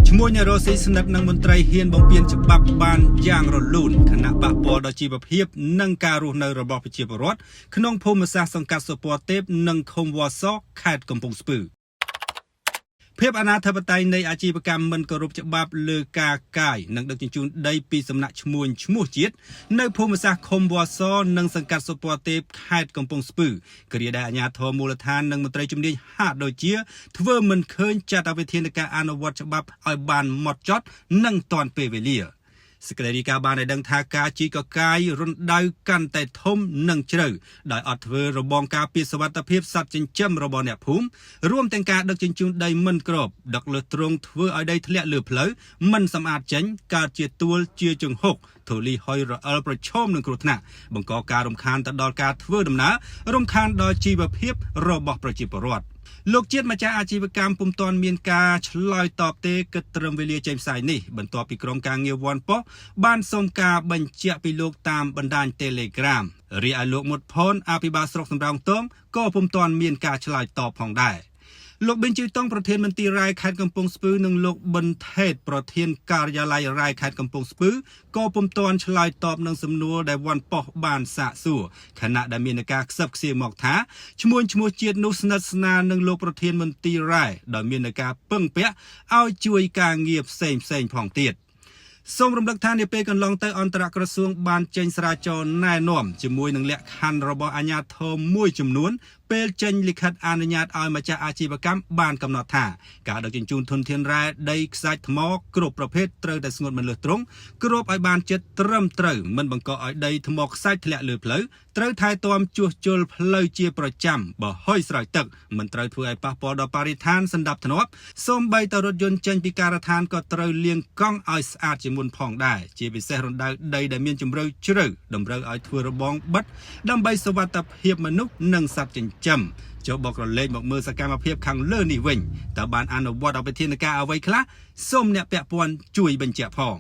ឈ្មោះអ្នករស់ស៊ីស្និទ្ធនឹងមន្ត្រីហ៊ានបំពេញច្បាប់បានយ៉ាងរលូនគណៈប៉ះពាល់ដល់ជីវភាពនិងការរស់នៅរបស់ប្រជាពលរដ្ឋក្នុងភូមិសាស្ត្រសង្កាត់សុពណ៌ទេពនិងឃុំវត្តសខេត្តកំពង់ស្ពឺភាពអនាធិបតេយ្យនៃអាជីវកម្មមិនគោរពច្បាប់លើការកាយនិងដឹកជញ្ជូនដីពីសំណាក់ឈ្មួញឈ្មោះជាតិនៅភូមិសាស្ត្រឃុំវត្តសនិងសង្កាត់សុពណ៌ទេពខេត្តកំពង់ស្ពឺគ្រាដែលអាជ្ញាធរមូលដ្ឋាននិងមន្ត្រីជំនាញហាក់ដូចជាធ្វើមិនឃើញចាត់វិធានការអនុវត្តច្បាប់ឲ្យបានម៉ត់ចត់និងទាន់ពេលវេលាសេចក្តីរាយការណ៍បានឲ្យដឹងថាការជីកកាយរណ្ដៅកាន់តែធំនិងជ្រៅដោយអត់ធ្វើរបងការពារសុវត្ថិភាពសត្វចិញ្ចឹមរបស់អ្នកភូមិរួមទាំងការដឹកជញ្ជូនដីមិនក្របដឹកលើសទ្រង់ធ្វើឲ្យដីធ្លាក់លើផ្លូវមិនសម្អាតចេញកើតជាទួលជាចង្ហុកធូលីហុយរអិលប្រឈមនឹងគ្រោះថ្នាក់បង្កការរំខានទៅដល់ការធ្វើដំណើររំខានដល់ជីវភាពរបស់ប្រជាពលរដ្ឋលោកជាតិម្ចាស់អាជីវកម្មពុំទាន់មានការឆ្លើយតបទេគិតត្រឹមវេលាចេញផ្សាយនេះបន្ទាប់ពីក្រុមការងារវ៉ាន់ប៉ុសបានសុំការបញ្ជាក់ពីលោកតាមបណ្ដាញ Telegram រីឯលោកមុតផុនអភិបាលស្រុកសំរោងទងក៏ពុំទាន់មានការឆ្លើយតបផងដែរលោកប៊ិនជឿតុងប្រធានមន្ទីររាយខេត្តកំពង់ស្ពឺនិងលោកប៊ិនថេតប្រធានការិយាល័យរាយខេត្តកំពង់ស្ពឺក៏ពុំទាន់ឆ្លើយតបនឹងសំណួរដែលវ៉ាន់ប៉ុសបានសាកសួរខណៈដែលមានការខ្សឹបខ្សៀវមកថាឈ្មោះជាតិនោះស្និទ្ធស្នាលនឹងលោកប្រធានមន្ទីររាយដោយមានការពឹងពាក់ឲ្យជួយការងារផ្សេងផងទៀតសូមរំលឹកថានាពេលកន្លងទៅអន្តរក្រសួងបានចេញស្រាវជ្រាវណែនាំជាមួយនឹងលក្ខខណ្ឌរបស់អាជ្ញាធរមួយចំនួនពេលចេញលិខិតអនុញ្ញាតឲ្យម្ចាស់អាជីវកម្មបានកំណត់ថាការដឹកជញ្ជូនធនធានរ៉ែដីខ្សាច់ថ្មគ្រប់ប្រភេទត្រូវតែស្ងួតមិនលើសទ្រង់គ្របឲ្យបានជិតត្រឹមត្រូវមិនបង្កឲ្យដីថ្មខ្សាច់ធ្លាក់លើផ្លូវត្រូវថែទាំជួសជុលផ្លូវជាប្រចាំបើហុយស្រោចទឹកមិនត្រូវធ្វើឲ្យប៉ះពាល់ដល់បរិស្ថានសណ្ដាប់ធ្នាប់សូម្បីតែរថយន្តចេញពីការដ្ឋានក៏ត្រូវលាងកង់ឲ្យស្អាតជាមុនផងដែរជាពិសេសរណ្ដៅដីដែលមានជម្រៅជ្រៅតម្រូវឲ្យធ្វើរបងបិទដើម្បីសុវត្ថិភាពមនុស្សនិងសត្វចិញ្ចឹមចុះបករលេខមកមើលសកម្មភាពខាងលើនេះវិញតើបានអនុវត្តវិធានការអ្វីខ្លះសូមអ្នកពាក់ព័ន្ធជួយបញ្ជាក់ផង